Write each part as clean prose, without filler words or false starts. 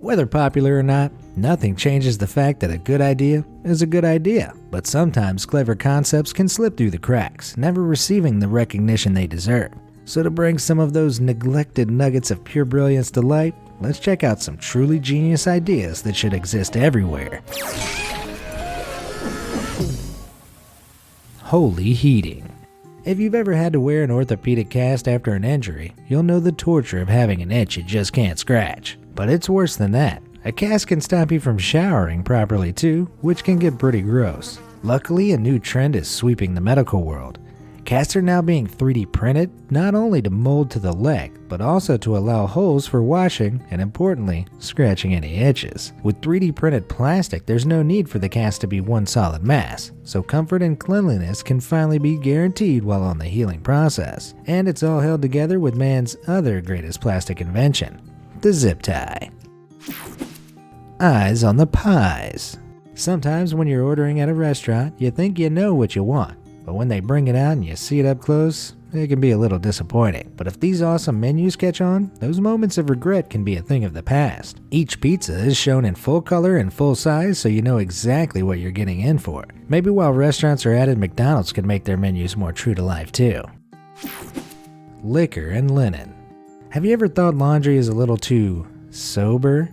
Whether popular or not, nothing changes the fact that a good idea is a good idea. But sometimes clever concepts can slip through the cracks, never receiving the recognition they deserve. So to bring some of those neglected nuggets of pure brilliance to light, let's check out some truly genius ideas that should exist everywhere. HOLEY heating. If you've ever had to wear an orthopedic cast after an injury, you'll know the torture of having an itch you just can't scratch. But it's worse than that. A cast can stop you from showering properly too, which can get pretty gross. Luckily, a new trend is sweeping the medical world. Casts are now being 3D printed, not only to mold to the leg, but also to allow holes for washing and, importantly, scratching any itches. With 3D printed plastic, there's no need for the cast to be one solid mass, so comfort and cleanliness can finally be guaranteed while on the healing process. And it's all held together with man's other greatest plastic invention, the zip tie. Eyes on the pies. Sometimes when you're ordering at a restaurant, you think you know what you want. But when they bring it out and you see it up close, it can be a little disappointing. But if these awesome menus catch on, those moments of regret can be a thing of the past. Each pizza is shown in full color and full size, so you know exactly what you're getting in for. Maybe while restaurants are at it, McDonald's could make their menus more true to life too. Liquor and linen. Have you ever thought laundry is a little too sober?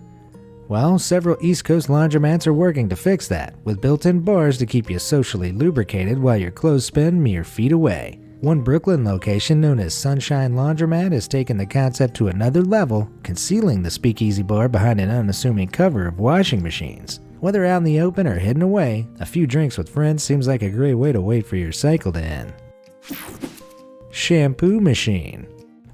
Well, several East Coast laundromats are working to fix that, with built-in bars to keep you socially lubricated while your clothes spin mere feet away. One Brooklyn location known as Sunshine Laundromat has taken the concept to another level, concealing the speakeasy bar behind an unassuming cover of washing machines. Whether out in the open or hidden away, a few drinks with friends seems like a great way to wait for your cycle to end. Shampoo machine.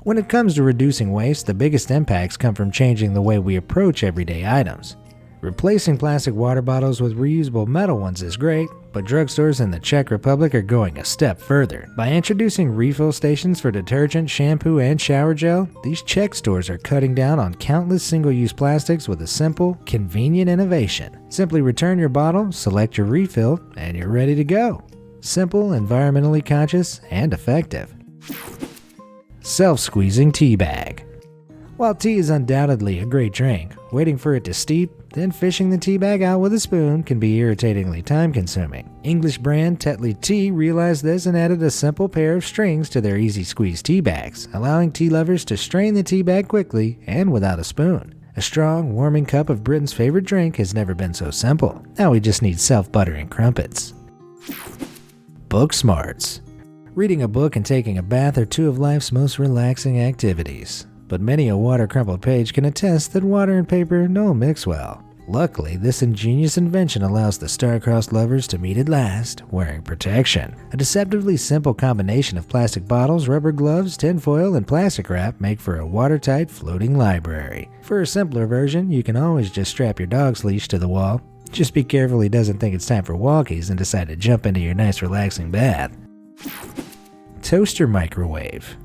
When it comes to reducing waste, the biggest impacts come from changing the way we approach everyday items. Replacing plastic water bottles with reusable metal ones is great, but drugstores in the Czech Republic are going a step further. By introducing refill stations for detergent, shampoo, and shower gel, these Czech stores are cutting down on countless single-use plastics with a simple, convenient innovation. Simply return your bottle, select your refill, and you're ready to go. Simple, environmentally conscious, and effective. Self-squeezing tea bag. While tea is undoubtedly a great drink, waiting for it to steep, then fishing the tea bag out with a spoon can be irritatingly time-consuming. English brand Tetley Tea realized this and added a simple pair of strings to their easy-squeeze tea bags, allowing tea lovers to strain the tea bag quickly and without a spoon. A strong, warming cup of Britain's favorite drink has never been so simple. Now we just need self-buttering crumpets. Book smarts. Reading a book and taking a bath are two of life's most relaxing activities. But many a water-crumpled page can attest that water and paper don't mix well. Luckily, this ingenious invention allows the star-crossed lovers to meet at last, wearing protection. A deceptively simple combination of plastic bottles, rubber gloves, tinfoil, and plastic wrap make for a watertight floating library. For a simpler version, you can always just strap your dog's leash to the wall. Just be careful he doesn't think it's time for walkies and decide to jump into your nice relaxing bath. Toaster microwave.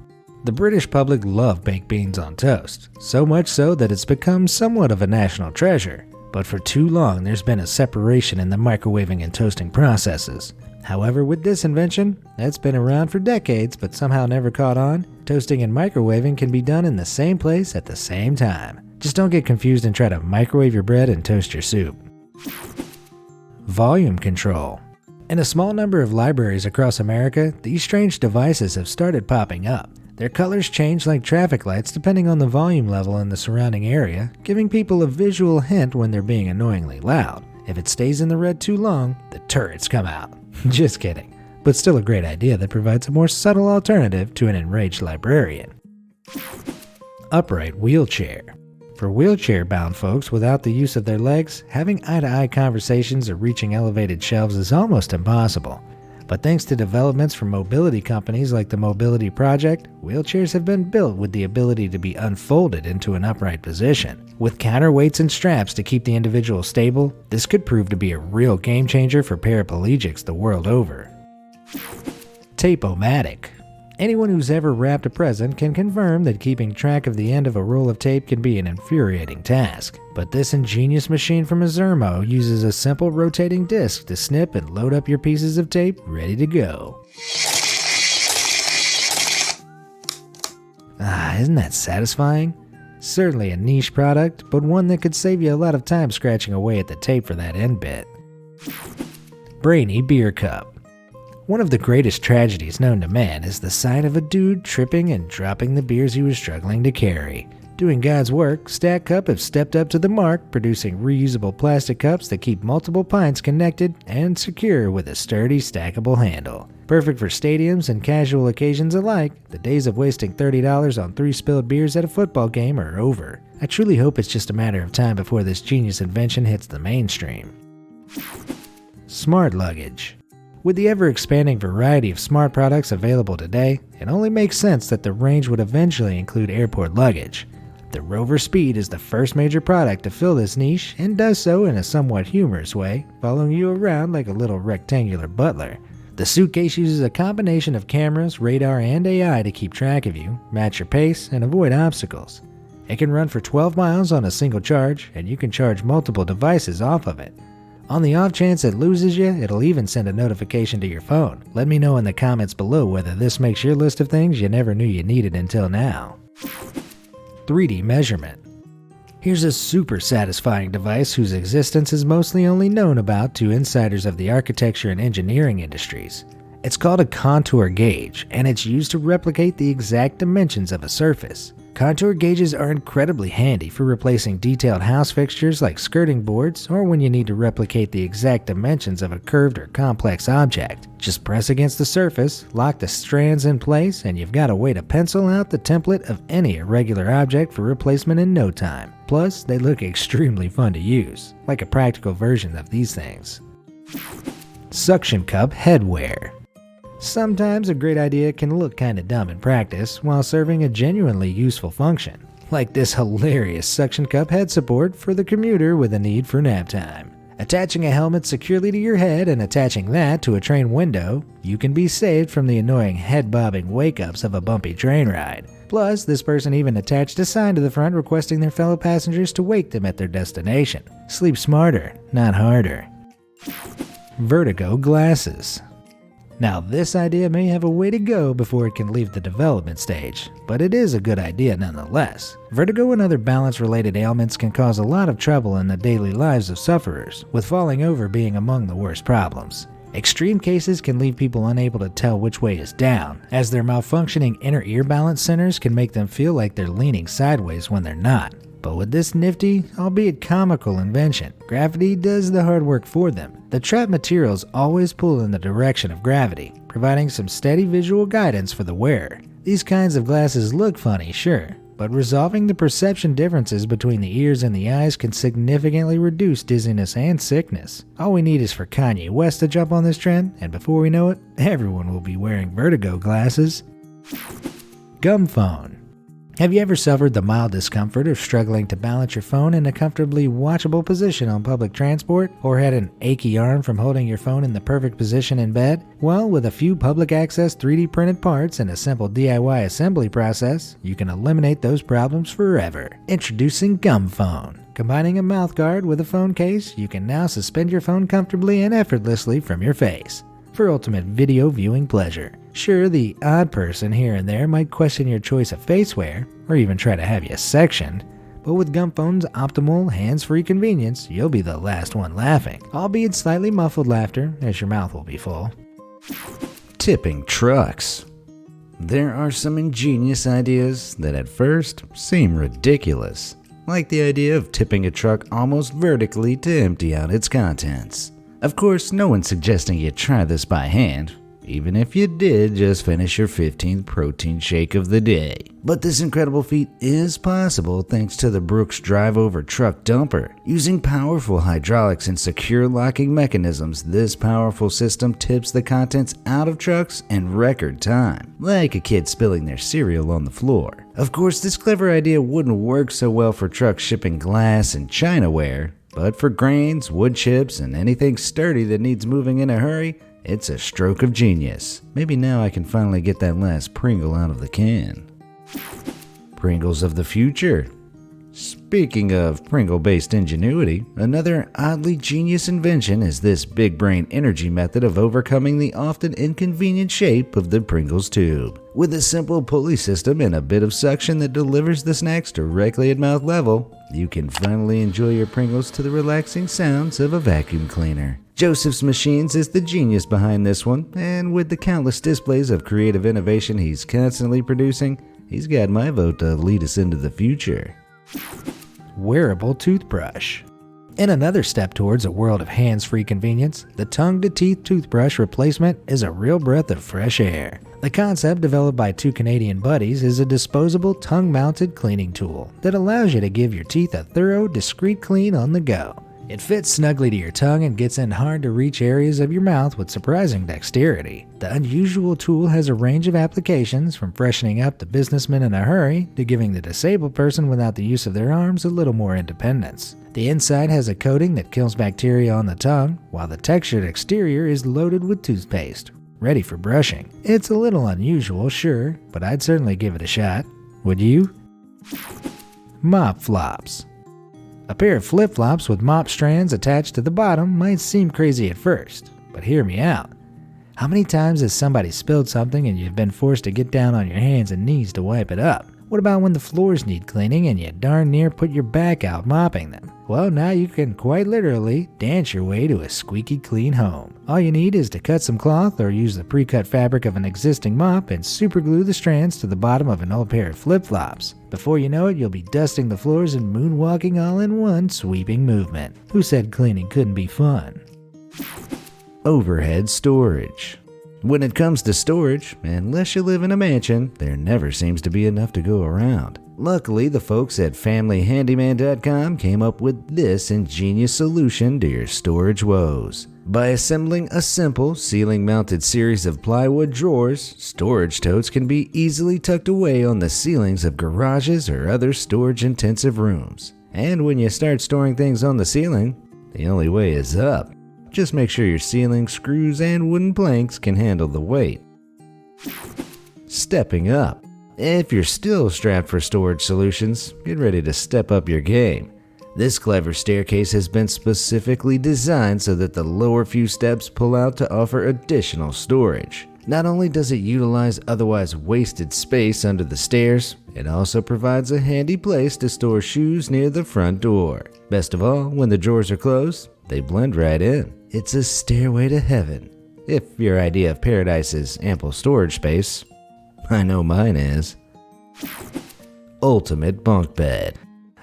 The British public love baked beans on toast, so much so that it's become somewhat of a national treasure. But for too long there's been a separation in the microwaving and toasting processes. However, with this invention, that's been around for decades but somehow never caught on, toasting and microwaving can be done in the same place at the same time. Just don't get confused and try to microwave your bread and toast your soup. Volume control. In a small number of libraries across America, these strange devices have started popping up. Their colors change like traffic lights depending on the volume level in the surrounding area, giving people a visual hint when they're being annoyingly loud. If it stays in the red too long, the turrets come out. Just kidding, but still a great idea that provides a more subtle alternative to an enraged librarian. Upright wheelchair. For wheelchair-bound folks without the use of their legs, having eye-to-eye conversations or reaching elevated shelves is almost impossible. But thanks to developments from mobility companies like the Mobility Project, wheelchairs have been built with the ability to be unfolded into an upright position. With counterweights and straps to keep the individual stable, this could prove to be a real game-changer for paraplegics the world over. TAPE-O-MATIC. Anyone who's ever wrapped a present can confirm that keeping track of the end of a roll of tape can be an infuriating task. But this ingenious machine from Zermo uses a simple rotating disc to snip and load up your pieces of tape ready to go. Isn't that satisfying? Certainly a niche product, but one that could save you a lot of time scratching away at the tape for that end bit. BRAINY Beer Cup. One of the greatest tragedies known to man is the sight of a dude tripping and dropping the beers he was struggling to carry. Doing God's work, Stack Cup have stepped up to the mark, producing reusable plastic cups that keep multiple pints connected and secure with a sturdy, stackable handle. Perfect for stadiums and casual occasions alike, the days of wasting $30 on 3 spilled beers at a football game are over. I truly hope it's just a matter of time before this genius invention hits the mainstream. Smart luggage. With the ever-expanding variety of smart products available today, it only makes sense that the range would eventually include airport luggage. The ROVER Speed is the first major product to fill this niche and does so in a somewhat humorous way, following you around like a little rectangular butler. The suitcase uses a combination of cameras, radar, and AI to keep track of you, match your pace, and avoid obstacles. It can run for 12 miles on a single charge, and you can charge multiple devices off of it. On the off chance it loses you, it'll even send a notification to your phone. Let me know in the comments below whether this makes your list of things you never knew you needed until now. 3D measurement. Here's a super satisfying device whose existence is mostly only known about to insiders of the architecture and engineering industries. It's called a contour gauge, and it's used to replicate the exact dimensions of a surface. Contour gauges are incredibly handy for replacing detailed house fixtures like skirting boards or when you need to replicate the exact dimensions of a curved or complex object. Just press against the surface, lock the strands in place, and you've got a way to pencil out the template of any irregular object for replacement in no time. Plus, they look extremely fun to use, like a practical version of these things. Suction cup headwear. Sometimes a great idea can look kinda dumb in practice while serving a genuinely useful function, like this hilarious suction cup head support for the commuter with a need for nap time. Attaching a helmet securely to your head and attaching that to a train window, you can be saved from the annoying head-bobbing wake-ups of a bumpy train ride. Plus, this person even attached a sign to the front requesting their fellow passengers to wake them at their destination. Sleep smarter, not harder. VERTIGO glasses. Now this idea may have a way to go before it can leave the development stage, but it is a good idea nonetheless. Vertigo and other balance-related ailments can cause a lot of trouble in the daily lives of sufferers, with falling over being among the worst problems. Extreme cases can leave people unable to tell which way is down, as their malfunctioning inner ear balance centers can make them feel like they're leaning sideways when they're not. But with this nifty, albeit comical invention, gravity does the hard work for them. The trapped materials always pull in the direction of gravity, providing some steady visual guidance for the wearer. These kinds of glasses look funny, sure, but resolving the perception differences between the ears and the eyes can significantly reduce dizziness and sickness. All we need is for Kanye West to jump on this trend, and before we know it, everyone will be wearing Vertigo glasses. Gum phone. Have you ever suffered the mild discomfort of struggling to balance your phone in a comfortably watchable position on public transport, or had an achy arm from holding your phone in the perfect position in bed? Well, with a few public access 3D printed parts and a simple DIY assembly process, you can eliminate those problems forever. Introducing Gum Phone. Combining a mouthguard with a phone case, you can now suspend your phone comfortably and effortlessly from your face for ultimate video viewing pleasure. Sure, the odd person here and there might question your choice of faceware, or even try to have you sectioned, but with Gum Phone's optimal, hands-free convenience, you'll be the last one laughing, albeit slightly muffled laughter, as your mouth will be full. Tipping trucks. There are some ingenious ideas that at first seem ridiculous, like the idea of tipping a truck almost vertically to empty out its contents. Of course, no one's suggesting you try this by hand, even if you did just finish your 15th protein shake of the day. But this incredible feat is possible thanks to the Brooks Drive-Over Truck Dumper. Using powerful hydraulics and secure locking mechanisms, this powerful system tips the contents out of trucks in record time, like a kid spilling their cereal on the floor. Of course, this clever idea wouldn't work so well for trucks shipping glass and chinaware, but for grains, wood chips, and anything sturdy that needs moving in a hurry, it's a stroke of genius. Maybe now I can finally get that last Pringle out of the can. Pringles of the future. Speaking of Pringle-based ingenuity, another oddly genius invention is this big brain energy method of overcoming the often inconvenient shape of the Pringles tube. With a simple pulley system and a bit of suction that delivers the snacks directly at mouth level, you can finally enjoy your Pringles to the relaxing sounds of a vacuum cleaner. Joseph's Machines is the genius behind this one, and with the countless displays of creative innovation he's constantly producing, he's got my vote to lead us into the future. Wearable toothbrush. In another step towards a world of hands-free convenience, the tongue-to-teeth toothbrush replacement is a real breath of fresh air. The concept, developed by two Canadian buddies, is a disposable tongue-mounted cleaning tool that allows you to give your teeth a thorough, discreet clean on the go. It fits snugly to your tongue and gets in hard-to-reach areas of your mouth with surprising dexterity. The unusual tool has a range of applications, from freshening up the businessman in a hurry to giving the disabled person without the use of their arms a little more independence. The inside has a coating that kills bacteria on the tongue, while the textured exterior is loaded with toothpaste, ready for brushing. It's a little unusual, sure, but I'd certainly give it a shot. Would you? Mop flops. A pair of flip-flops with mop strands attached to the bottom might seem crazy at first, but hear me out. How many times has somebody spilled something and you've been forced to get down on your hands and knees to wipe it up? What about when the floors need cleaning and you darn near put your back out mopping them? Well, now you can quite literally dance your way to a squeaky clean home. All you need is to cut some cloth or use the pre-cut fabric of an existing mop and superglue the strands to the bottom of an old pair of flip-flops. Before you know it, you'll be dusting the floors and moonwalking all in one sweeping movement. Who said cleaning couldn't be fun? Overhead storage. When it comes to storage, unless you live in a mansion, there never seems to be enough to go around. Luckily, the folks at FamilyHandyman.com came up with this ingenious solution to your storage woes. By assembling a simple ceiling-mounted series of plywood drawers, storage totes can be easily tucked away on the ceilings of garages or other storage-intensive rooms. And when you start storing things on the ceiling, the only way is up. Just make sure your ceiling screws and wooden planks can handle the weight. Stepping up. If you're still strapped for storage solutions, get ready to step up your game. This clever staircase has been specifically designed so that the lower few steps pull out to offer additional storage. Not only does it utilize otherwise wasted space under the stairs, it also provides a handy place to store shoes near the front door. Best of all, when the drawers are closed, they blend right in. It's a stairway to heaven, if your idea of paradise is ample storage space. I know mine is. Ultimate bunk bed.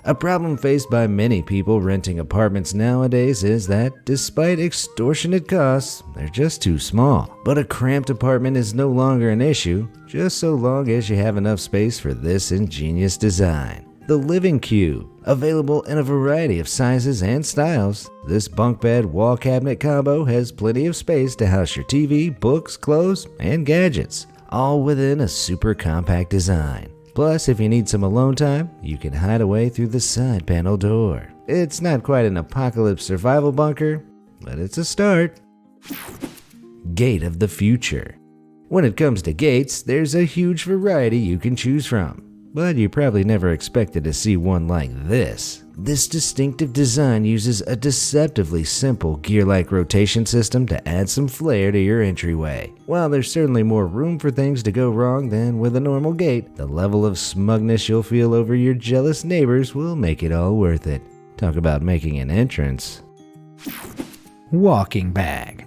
A problem faced by many people renting apartments nowadays is that, despite extortionate costs, they're just too small. But a cramped apartment is no longer an issue, just so long as you have enough space for this ingenious design. The Living Cube. Available in a variety of sizes and styles, this bunk bed wall cabinet combo has plenty of space to house your TV, books, clothes, and gadgets, all within a super compact design. Plus, if you need some alone time, you can hide away through the side panel door. It's not quite an apocalypse survival bunker, but it's a start. Gate of the future. When it comes to gates, there's a huge variety you can choose from. But you probably never expected to see one like this. This distinctive design uses a deceptively simple gear-like rotation system to add some flair to your entryway. While there's certainly more room for things to go wrong than with a normal gate, the level of smugness you'll feel over your jealous neighbors will make it all worth it. Talk about making an entrance. Walking bag.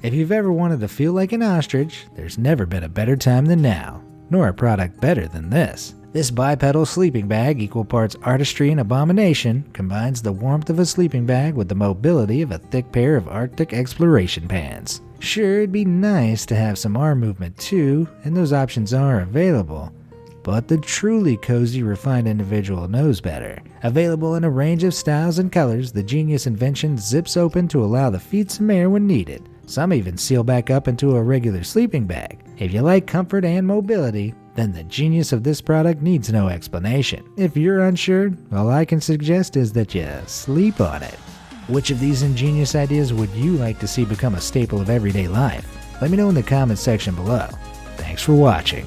If you've ever wanted to feel like an ostrich, there's never been a better time than now. Nor a product better than this. This bipedal sleeping bag, equal parts artistry and abomination, combines the warmth of a sleeping bag with the mobility of a thick pair of Arctic exploration pants. Sure, it'd be nice to have some arm movement too, and those options are available, but the truly cozy, refined individual knows better. Available in a range of styles and colors, the genius invention zips open to allow the feet some air when needed. Some even seal back up into a regular sleeping bag. If you like comfort and mobility, then the genius of this product needs no explanation. If you're unsure, all I can suggest is that you sleep on it. Which of these ingenious ideas would you like to see become a staple of everyday life? Let me know in the comments section below. Thanks for watching.